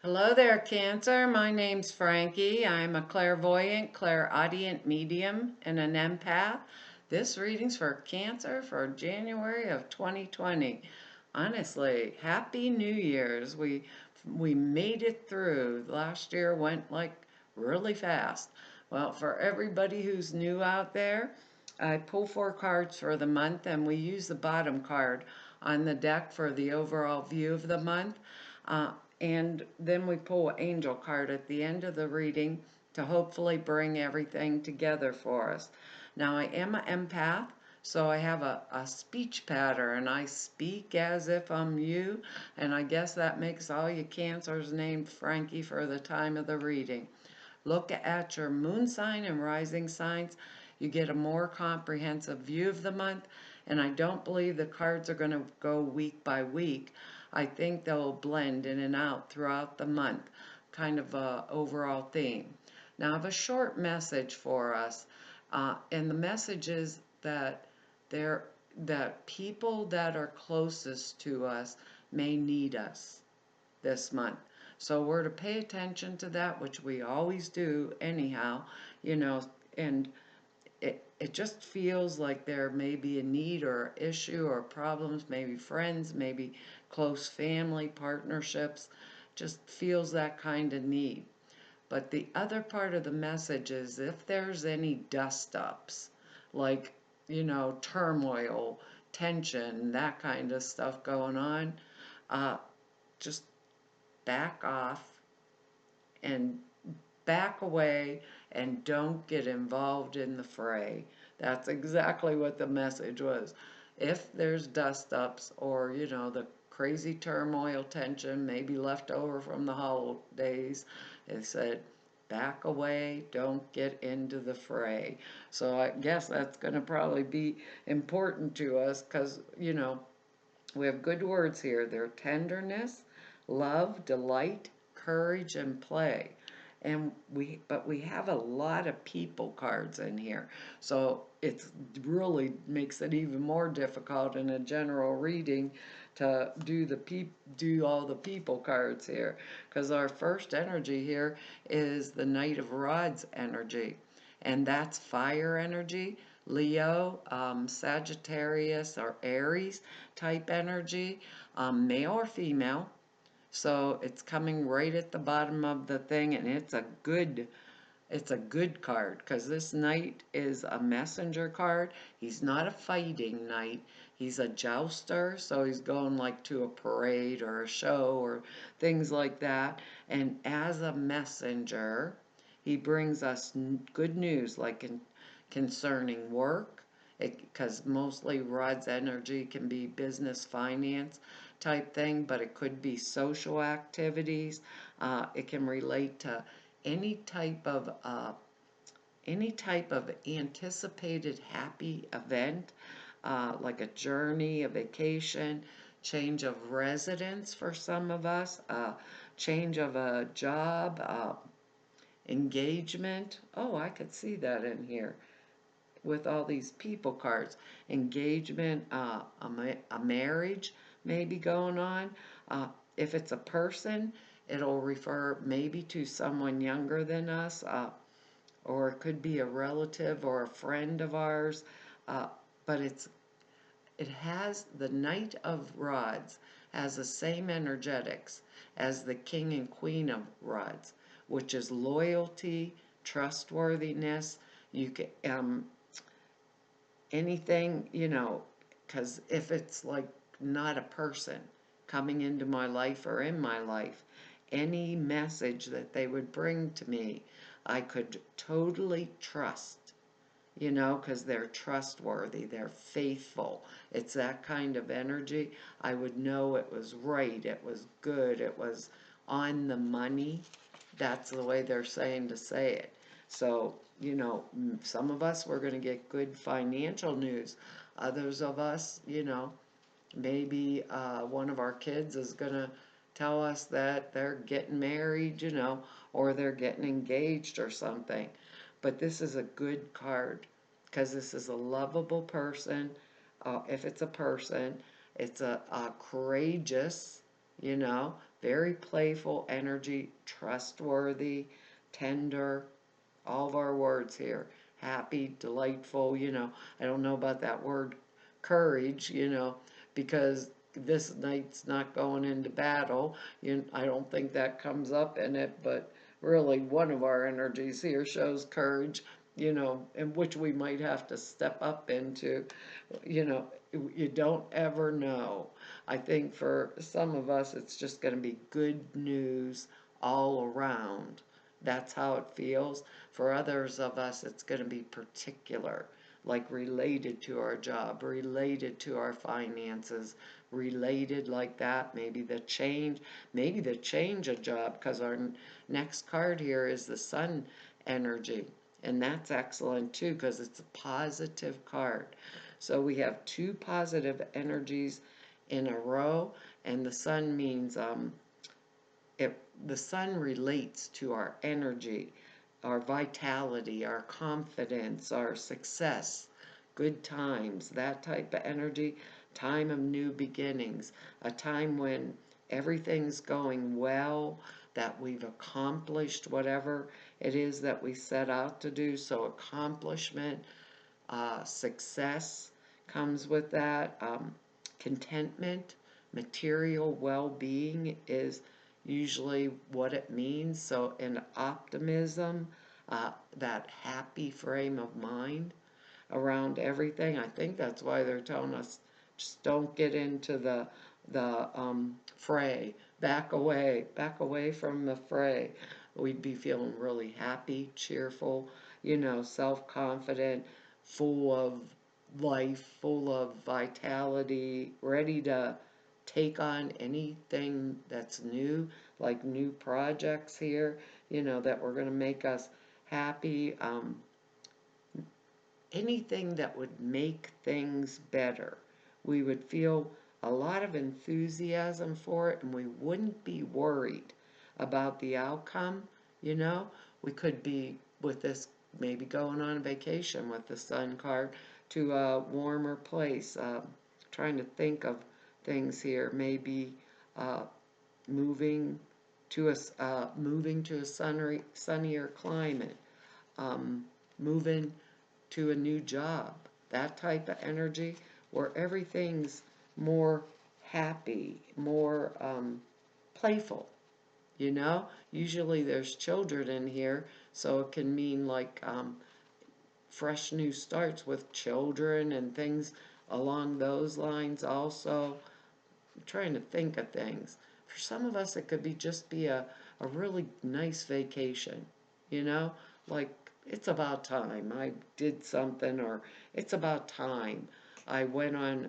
Hello there, Cancer. My name's Frankie. I'm a clairvoyant, clairaudient medium, and an empath. This reading's for Cancer for January of 2020. Honestly, Happy New Year's. We made it through. Last year went like really fast. Well, for everybody who's new out there, I pull four cards for the month, and we use the bottom card on the deck for the overall view of the month. Uh, and then we pull an angel card at the end of the reading to hopefully bring everything together for us. Now, I am an empath, so I have a speech pattern. I speak as if I'm you, and I guess that makes all you Cancers named Frankie for the time of the reading. Look at your moon sign and rising signs. You get a more comprehensive view of the month, and I don't believe the cards are going to go week by week. I think they'll blend in and out throughout the month, kind of a overall theme. Now I have a short message for us, and the message is there that people that are closest to us may need us this month. So we're to pay attention to that, which we always do anyhow, you know, and it just feels like there may be a need or issue or problems, maybe friends, maybe close family partnerships, just feels that kind of need. But the other part of the message is if there's any dust ups, like, turmoil, tension, that kind of stuff going on, just back off and back away and don't get involved in the fray. That's exactly what the message was. If there's dust ups or, the crazy turmoil, tension, maybe left over from the holidays, it said, back away, don't get into the fray. So I guess that's going to probably be important to us because, we have good words here. They're tenderness, love, delight, courage, and play. But we have a lot of people cards in here. So it's really makes it even more difficult in a general reading to do all the people cards here. Because our first energy here is the Knight of Rods energy. And that's fire energy. Leo, Sagittarius, or Aries type energy, male or female. So it's coming right at the bottom of the thing, and it's a good card because this knight is a messenger card. He's not a fighting knight. He's a jouster, so he's going like to a parade or a show or things like that. And as a messenger, he brings us good news concerning work, because mostly Rod's energy can be business, finance type thing, but it could be social activities. It can relate to any type of uh, any type of anticipated happy event, like a journey, a vacation, change of residence for some of us, change of a job, engagement. Oh, I could see that in here with all these people cards. Engagement, a marriage maybe going on. Uh, if it's a person, it'll refer maybe to someone younger than us, or it could be a relative or a friend of ours. Uh, but it has the Knight of Rods has the same energetics as the King and Queen of Rods, which is loyalty, trustworthiness. You can anything, because if it's like not a person coming into my life or in my life, any message that they would bring to me, I could totally trust, because they're trustworthy, they're faithful. It's that kind of energy. I would know it was right, it was good, it was on the money. That's the way they're saying to say it. So, some of us, we're going to get good financial news. Others of us, maybe one of our kids is going to tell us that they're getting married, or they're getting engaged or something. But this is a good card because this is a lovable person. If it's a person, it's a courageous, you know, very playful energy, trustworthy, tender, all of our words here. Happy, delightful, I don't know about that word courage, because this knight's not going into battle. I don't think that comes up in it, but really one of our energies here shows courage, in which we might have to step up into, you know, you don't ever know. I think for some of us, it's just going to be good news all around. That's how it feels. For others of us, it's going to be particular, like related to our job, related to our finances, related like that. Maybe the change of job, because our next card here is the sun energy. And that's excellent too, because it's a positive card. So we have two positive energies in a row, and the sun means the sun relates to our energy, our vitality, our confidence, our success, good times, that type of energy, time of new beginnings, a time when everything's going well, that we've accomplished whatever it is that we set out to do. So accomplishment, success comes with that. Contentment, material well-being is usually what it means. So, in optimism, that happy frame of mind around everything. I think that's why they're telling us just don't get into the fray. Back away from the fray. We'd be feeling really happy, cheerful, self-confident, full of life, full of vitality, ready to take on anything that's new, like new projects here, that were going to make us happy. Anything that would make things better. We would feel a lot of enthusiasm for it, and we wouldn't be worried about the outcome. You know, we could be with this, maybe going on vacation with the sun card to a warmer place. Trying to think of things here. Maybe uh, moving moving to a sunnier climate. Moving to a new job, that type of energy where everything's more happy, more playful, Usually there's children in here, so it can mean like fresh new starts with children and things along those lines also. I'm trying to think of things. For some of us, it could be a really nice vacation, you know, like it's about time I did something, or it's about time I went on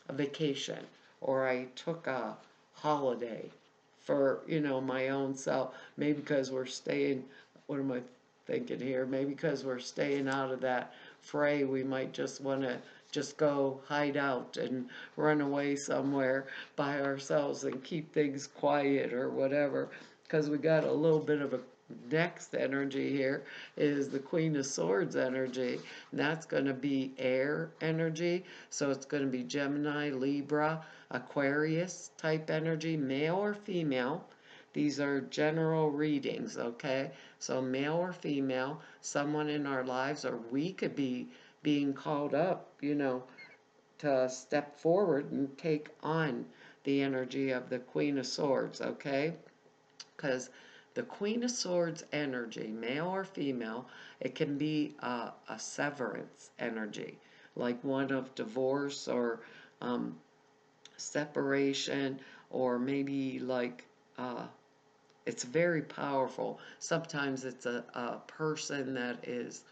a vacation, or I took a holiday for, my own self. Maybe because we're staying, what am I thinking here? Maybe because we're staying out of that fray, we might just want to just go hide out and run away somewhere by ourselves and keep things quiet or whatever. Because we got a little bit of a next energy here is the Queen of Swords energy, and that's going to be air energy. So it's going to be Gemini, Libra, Aquarius type energy, male or female. These are general readings, okay? So male or female, someone in our lives, or we could be being called up, to step forward and take on the energy of the Queen of Swords, okay? Because the Queen of Swords energy, male or female, it can be a severance energy, like one of divorce or um, separation, or maybe like it's very powerful. Sometimes it's a person that is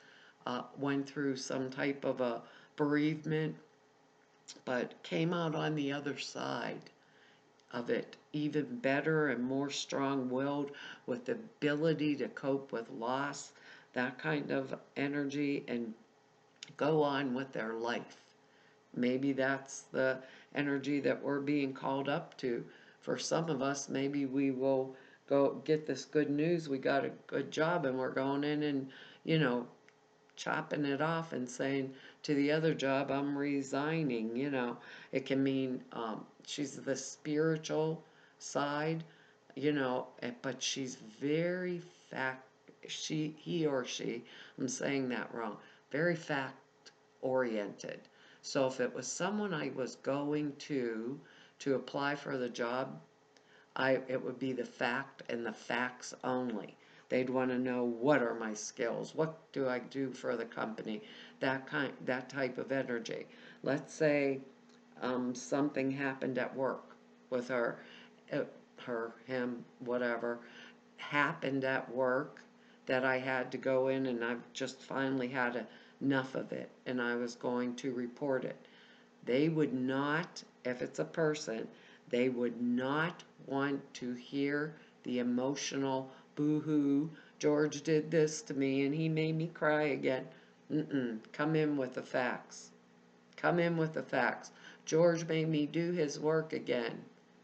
went through some type of a bereavement, but came out on the other side of it even better and more strong-willed, with the ability to cope with loss, that kind of energy, and go on with their life. Maybe that's the energy that we're being called up to. For some of us, maybe we will go get this good news, we got a good job, and we're going in and, chopping it off and saying to the other job, I'm resigning. It can mean she's the spiritual side, but she's very he or she, I'm saying that wrong, very fact oriented. So if it was someone I was going to apply for the job, it would be the fact and the facts only. They'd want to know, what are my skills? What do I do for the company? That type of energy. Let's say something happened at work with uh, him, whatever, happened at work that I had to go in, and I've just finally had enough of it and I was going to report it. They would not, if it's a person, they would not want to hear the emotional boo-hoo, George did this to me and he made me cry again. Come in with the facts. Come in with the facts. George made me do his work again.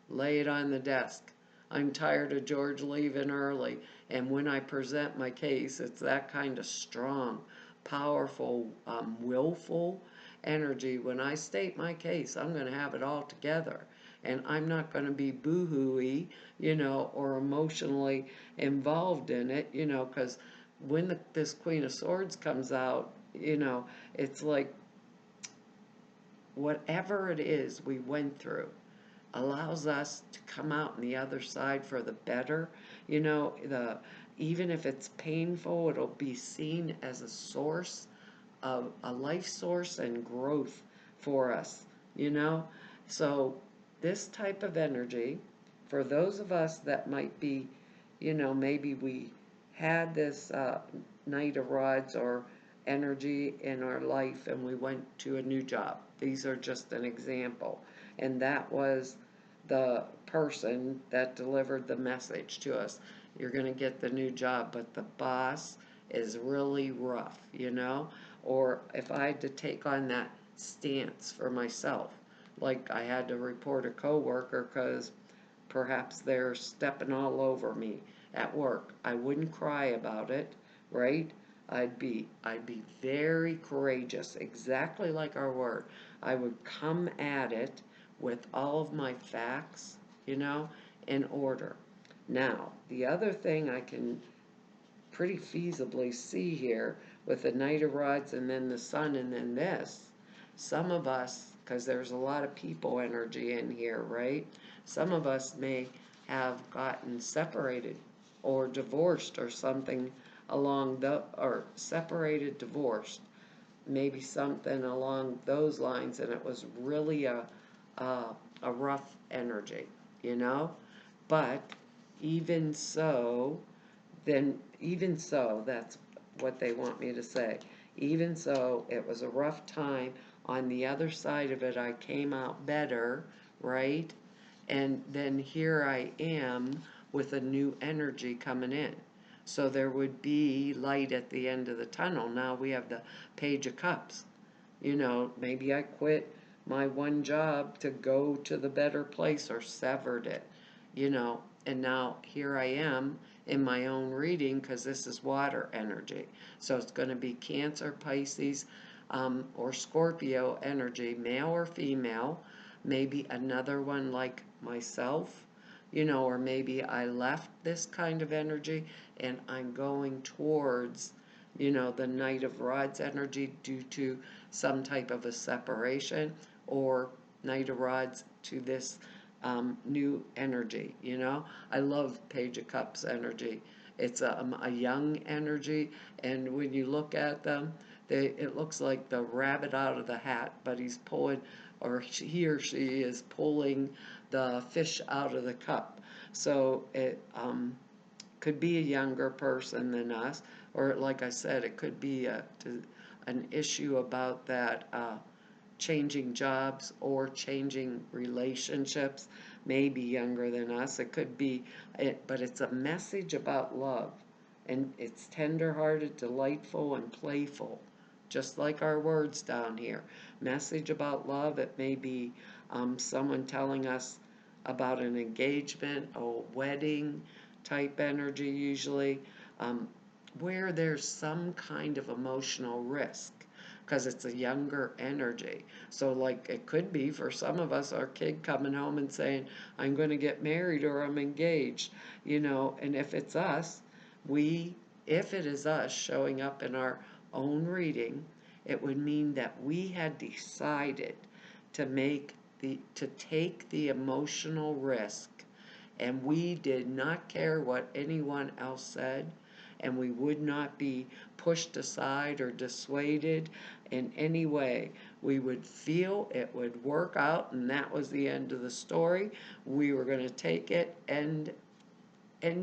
Lay it on the desk. I'm tired of George leaving early. And when I present my case, it's that kind of strong, powerful, willful energy. When I state my case, I'm going to have it all together. And I'm not going to be boo-hooey, or emotionally involved in it, because when this Queen of Swords comes out, it's like whatever it is we went through allows us to come out on the other side for the better. Even if it's painful, it'll be seen as a source of a life source and growth for us, you know? So this type of energy, for those of us that might be, maybe we had this Knight of Rods or energy in our life and we went to a new job. These are just an example. And that was the person that delivered the message to us. You're going to get the new job, but the boss is really rough, Or if I had to take on that stance for myself, like I had to report a coworker because perhaps they're stepping all over me at work, I wouldn't cry about it, right? I'd be very courageous, exactly like our word. I would come at it with all of my facts, in order. Now, the other thing I can pretty feasibly see here with the Knight of Rods and then the Sun and then this, some of us, because there's a lot of people energy in here, right? Some of us may have gotten separated or divorced or something or separated, divorced, maybe something along those lines, and it was really a, a rough energy, you know? But even so, that's what they want me to say. Even so, it was a rough time. On the other side of it, I came out better, right? And then here I am with a new energy coming in. So there would be light at the end of the tunnel. Now we have the Page of Cups. Maybe I quit my one job to go to the better place or severed it, and now here I am in my own reading because this is water energy. So it's going to be Cancer, Pisces, or Scorpio energy, male or female, maybe another one like myself, or maybe I left this kind of energy and I'm going towards, the Knight of Rods energy due to some type of a separation, or Knight of Rods to this new energy, I love Page of Cups energy. It's a young energy, and when you look at them, it looks like the rabbit out of the hat, but he's pulling, or he or she is pulling the fish out of the cup. So it could be a younger person than us, or like I said, it could be an issue about that changing jobs or changing relationships, maybe younger than us. It could be, but it's a message about love, and it's tender-hearted, delightful, and playful, just like our words down here. Message about love. It may be someone telling us about an engagement, a wedding type energy usually, where there's some kind of emotional risk. because it's a younger energy. So like it could be for some of us our kid coming home and saying, I'm going to get married or I'm engaged, and if it's us, we if it is us showing up in our own reading, it would mean that we had decided to take the emotional risk, and we did not care what anyone else said, and we would not be pushed aside or dissuaded in any way. We would feel it would work out, and that was the end of the story. We were going to take it, end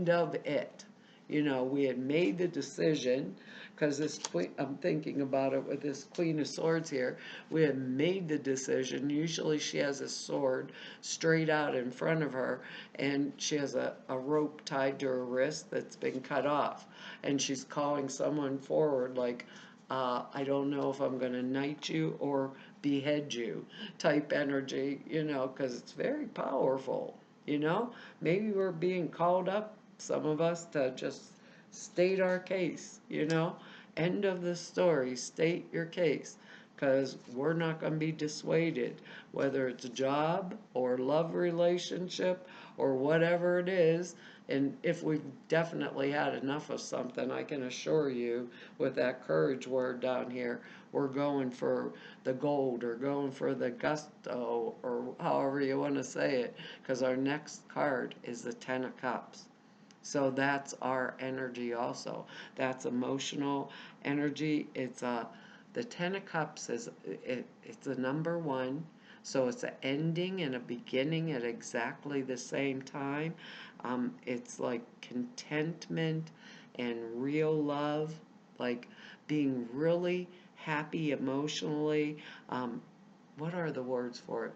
of it. We had made the decision, because this queen, I'm thinking about it with this Queen of Swords here, we had made the decision. Usually she has a sword straight out in front of her, and she has a rope tied to her wrist that's been cut off, and she's calling someone forward like, I don't know if I'm going to knight you or behead you type energy, because it's very powerful. Maybe we're being called up, some of us, to just state our case. End of the story, state your case, because we're not going to be dissuaded, whether it's a job or love relationship or whatever it is. And if we've definitely had enough of something, I can assure you, with that courage word down here, we're going for the gold or going for the gusto, or however you want to say it, because our next card is the Ten of Cups. So that's our energy also. That's emotional energy. The Ten of Cups it's a number one. So it's an ending and a beginning at exactly the same time. It's like contentment and real love, like being really happy emotionally. What are the words for it?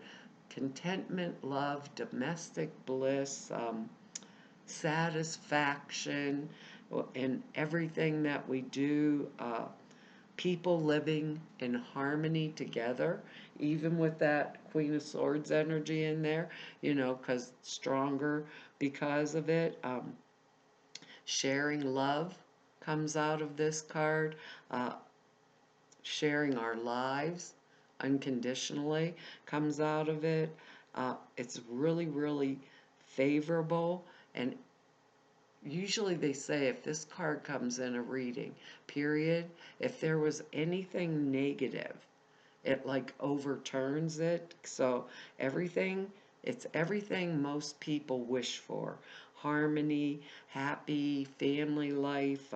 Contentment, love, domestic bliss, satisfaction in everything that we do, people living in harmony together, even with that Queen of Swords energy in there, because stronger because of it. Sharing love comes out of this card. Sharing our lives unconditionally comes out of it. It's really, really favorable. And usually they say if this card comes in a reading, period, if there was anything negative, it like overturns it. So it's everything most people wish for. Harmony, happy, family life,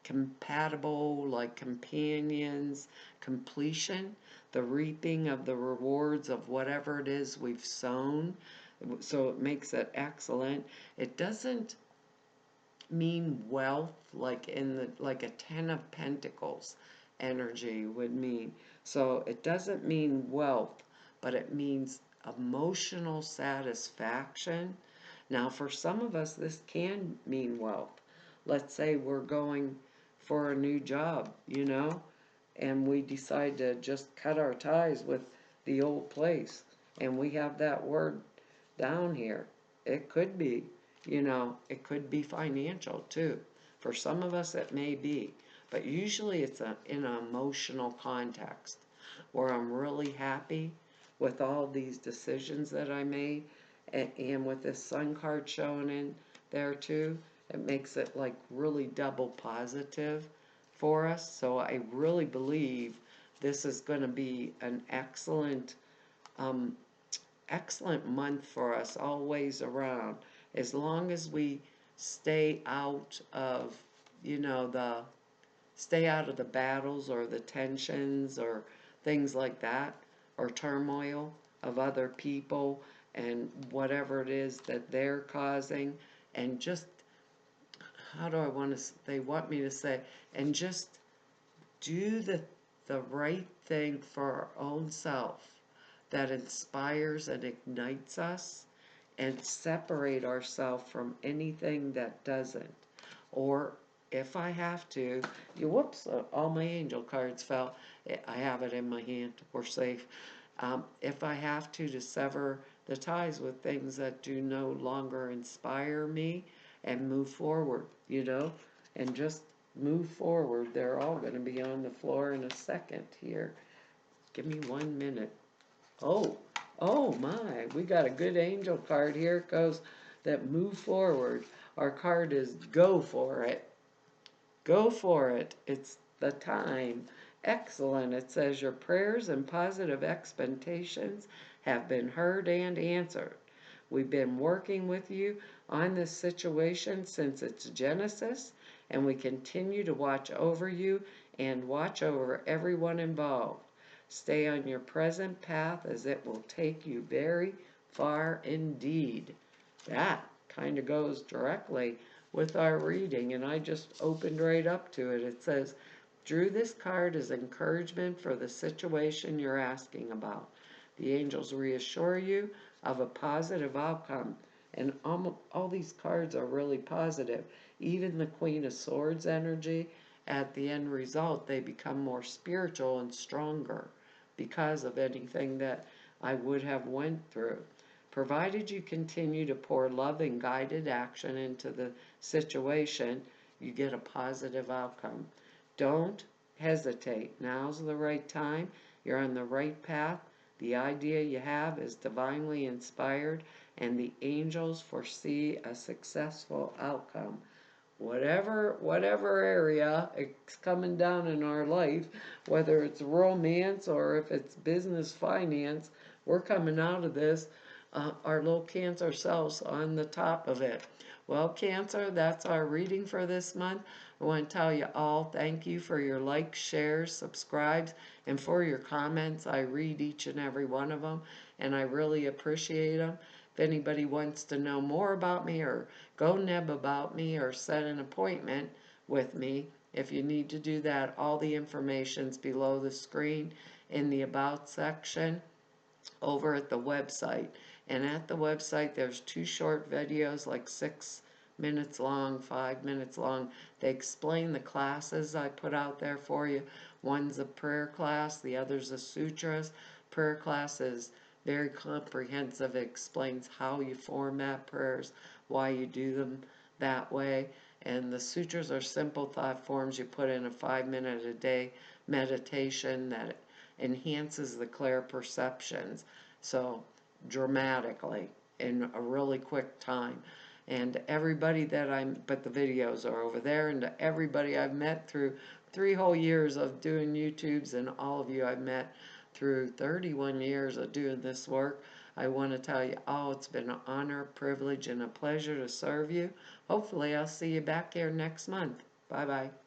compatible, like companions, completion, the reaping of the rewards of whatever it is we've sown. So it makes it excellent. It doesn't mean wealth like like a Ten of Pentacles energy would mean. So it doesn't mean wealth, but it means emotional satisfaction. Now, for some of us, this can mean wealth. Let's say we're going for a new job, and we decide to just cut our ties with the old place, and we have that word down here. It could be, it could be financial too. For some of us, it may be, but usually it's in an emotional context where I'm really happy with all these decisions that I made, and with this Sun card showing in there too, it makes it like really double positive for us. So I really believe this is going to be an um, excellent month for us all ways around, as long as we stay out of, the stay out of the battles or the tensions or things like that, or turmoil of other people and whatever it is that they're causing. And just, how do I want to, they want me to say, and just do the right thing for our own self that inspires and ignites us, and separate ourselves from anything that doesn't. Or if I have to, whoops, all my angel cards fell. I have it in my hand. We're safe. If I have to sever the ties with things that do no longer inspire me and move forward, and just move forward. They're all going to be on the floor in a second here. Give me 1 minute. Oh, oh my, we got a good angel card here. It goes that move forward. Our card is go for it. Go for it. It's the time. Excellent. It says your prayers and positive expectations have been heard and answered. We've been working with you on this situation since its genesis, and we continue to watch over you and watch over everyone involved. Stay on your present path as it will take you very far indeed. That kind of goes directly with our reading, and I just opened right up to it. It says, drew this card as encouragement for the situation you're asking about. The angels reassure you of a positive outcome, and all these cards are really positive. Even the Queen of Swords energy, at the end result, they become more spiritual and stronger because of anything that I would have went through. Provided you continue to pour love and guided action into the situation, you get a positive outcome. Don't hesitate. Now's the right time. You're on the right path. The idea you have is divinely inspired, and the angels foresee a successful outcome. Whatever area it's coming down in our life, whether it's romance or if it's business finance, we're coming out of this, our little Cancer selves on the top of it. Well, Cancer, that's our reading for this month. I want to tell you all thank you for your likes, shares, subscribes, and for your comments. I read each and every one of them, and I really appreciate them. If anybody wants to know more about me or go neb about me or set an appointment with me, if you need to do that, all the information's below the screen in the About section over at the website. And at the website, there's 2 short videos, like 6 minutes long, 5 minutes long. They explain the classes I put out there for you. One's a prayer class, the other's a sutras. Prayer class is very comprehensive. It explains how you format prayers, why you do them that way. And the sutras are simple thought forms you put in a 5-minute a day meditation that enhances the clear perceptions so dramatically in a really quick time. And everybody but the videos are over there, and to everybody I've met through 3 whole years of doing YouTubes, and all of you I've met through 31 years of doing this work, I want to tell you all it's been an honor, privilege, and a pleasure to serve you. Hopefully I'll see you back here next month. Bye-bye.